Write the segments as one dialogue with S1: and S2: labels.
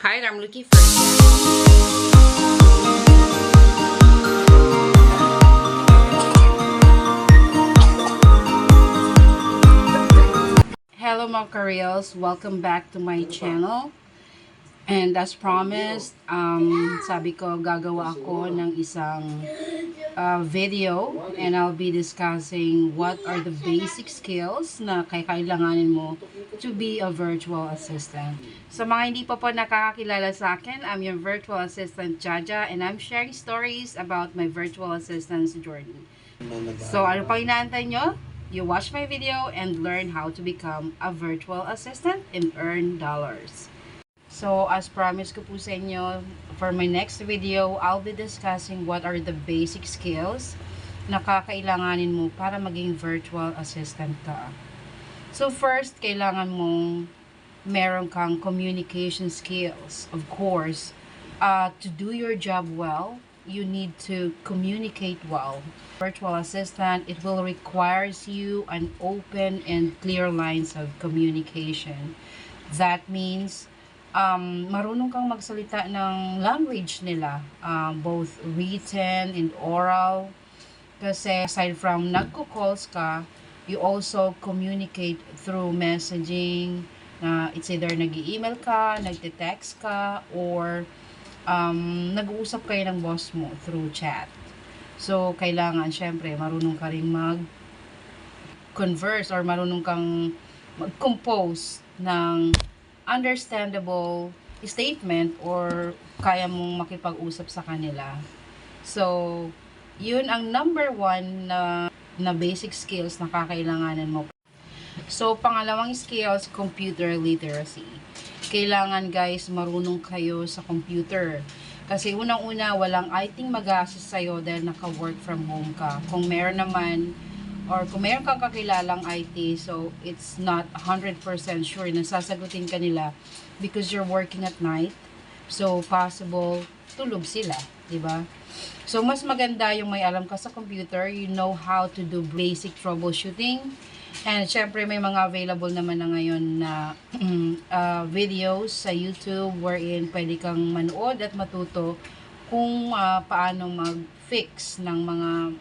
S1: Hi, I'm looking for. Hello mga Kareels, welcome back to my channel. And as promised, sabi ko gagawa ako ng isang video and I'll be discussing what are the basic skills na kailanganin mo to be a virtual assistant. Sa mga hindi pa po nakakakilala sa akin, I'm your virtual assistant Jaja and I'm sharing stories about my virtual assistant's journey. So ano pang inaantay nyo? You watch my video and learn how to become a virtual assistant and earn dollars. So, as promised ko po sa inyo, for my next video, I'll be discussing what are the basic skills na kakailanganin mo para maging virtual assistant ka. So, first, kailangan mong meron kang communication skills. Of course, to do your job well, you need to communicate well. Virtual assistant, it will requires you an open and clear lines of communication. That means, marunong kang magsalita ng language nila, both written and oral. Kasi aside from nagko-calls ka, you also communicate through messaging, na it's either nag-email ka, nagte-text ka, or nag-uusap kayo ng boss mo through chat. So, kailangan, syempre, marunong ka rin mag-converse or marunong kang mag-compose ng understandable statement or kaya mong makipag-usap sa kanila. So, yun ang number one na basic skills na kakailanganan mo. So, pangalawang skills, computer literacy. Kailangan guys, marunong kayo sa computer. Kasi unang-una, walang IT mag-assist sa'yo dahil naka-work from home ka. Kung meron naman, or kung mayroon kang kakilalang IT, so it's not 100% sure na sasagutin ka nila because you're working at night. So, possible, tulog sila, di ba? So, mas maganda yung may alam ka sa computer, you know how to do basic troubleshooting. And, syempre, may mga available naman na ngayon na videos sa YouTube wherein pwede kang manood at matuto kung paano mag-fix ng mga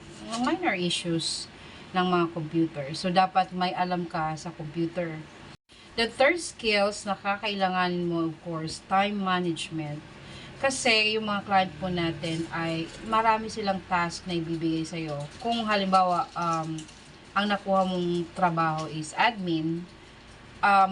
S1: minor issues ng mga computer. So, dapat may alam ka sa computer. The third skills na kakailanganin mo, of course, time management. Kasi yung mga client po natin ay marami silang task na ibibigay sa'yo. Kung halimbawa, ang nakuha mong trabaho is admin,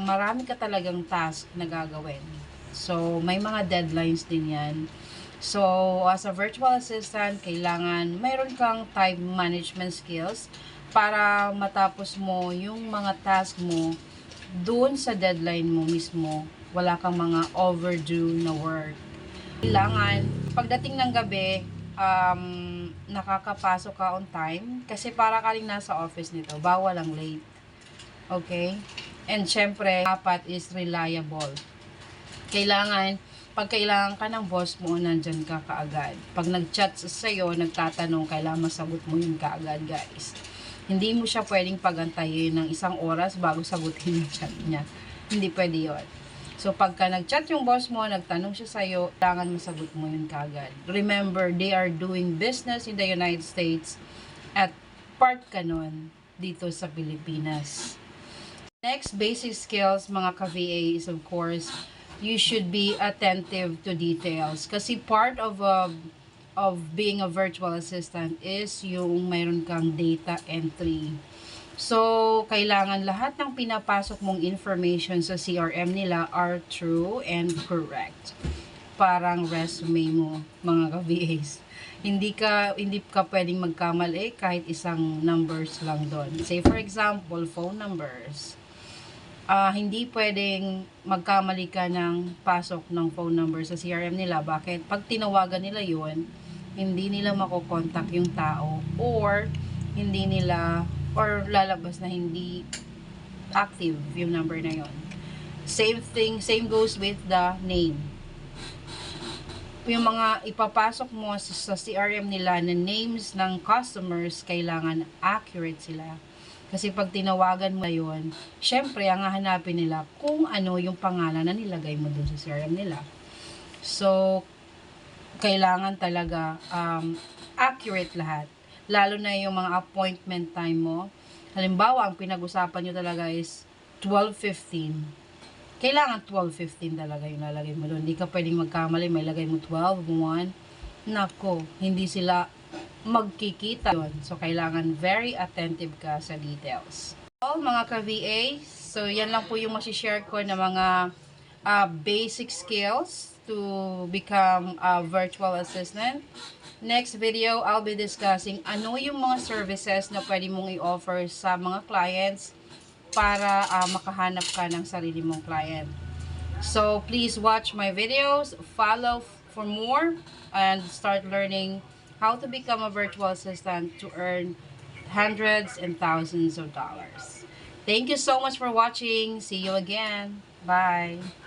S1: marami ka talagang task na gagawin. So, may mga deadlines din yan. So, as a virtual assistant, kailangan mayroon kang time management skills para matapos mo yung mga task mo doon sa deadline mo mismo. Wala kang mga overdue na work. Kailangan, pagdating ng gabi, nakakapasok ka on time kasi para ka rin nasa office nito. Bawal ang late. Okay? And syempre, dapat is reliable. Kailangan, pag kailangan ka ng boss mo, nandyan ka kaagad. Pag nag-chat sa'yo, nagtatanong, kailangan masagot mo yun kaagad, guys. Hindi mo siya pwedeng pagantayin ng 1 oras bago sagutin yung chat niya. Hindi pwede yun. So, pagka nag-chat yung boss mo, nagtanong siya sa'yo, kailangan masagot mo yun kaagad. Remember, they are doing business in the United States at part ka nun dito sa Pilipinas. Next, basic skills, mga ka-VA is of course, you should be attentive to details. Kasi part of being a virtual assistant is yung mayroon kang data entry. So, kailangan lahat ng pinapasok mong information sa CRM nila are true and correct. Parang resume mo, mga ka-VAs. Hindi ka pwedeng magkamali kahit isang numbers lang doon. Say for example, phone numbers. Hindi pwedeng magkamali ka ng pasok ng phone number sa CRM nila. Bakit? Pag tinawagan nila yun, hindi nila makokontak yung tao or hindi nila or lalabas na hindi active yung number na yon. Same thing, same goes with the name. Yung mga ipapasok mo sa CRM nila na names ng customers, kailangan accurate sila. Kasi pag tinawagan mo yun, syempre ang hahanapin nila kung ano yung pangalan na nilagay mo dun sa CRM nila. So, kailangan talaga accurate lahat. Lalo na yung mga appointment time mo. Halimbawa, ang pinag-usapan nyo talaga is 12:15. Kailangan 12:15 talaga yung lalagay mo doon. Hindi ka pwedeng magkamali, may lagay mo 12:01. Nako, hindi sila magkikita yun. So, kailangan very attentive ka sa details. All mga ka-VA, so yan lang po yung masishare ko na mga basic skills to become a virtual assistant. Next video, I'll be discussing ano yung mga services na pwede mong i-offer sa mga clients para makahanap ka ng sarili mong client. So, please watch my videos, follow for more, and start learning how to become a virtual assistant to earn hundreds and thousands of dollars. Thank you so much for watching. See you again. Bye.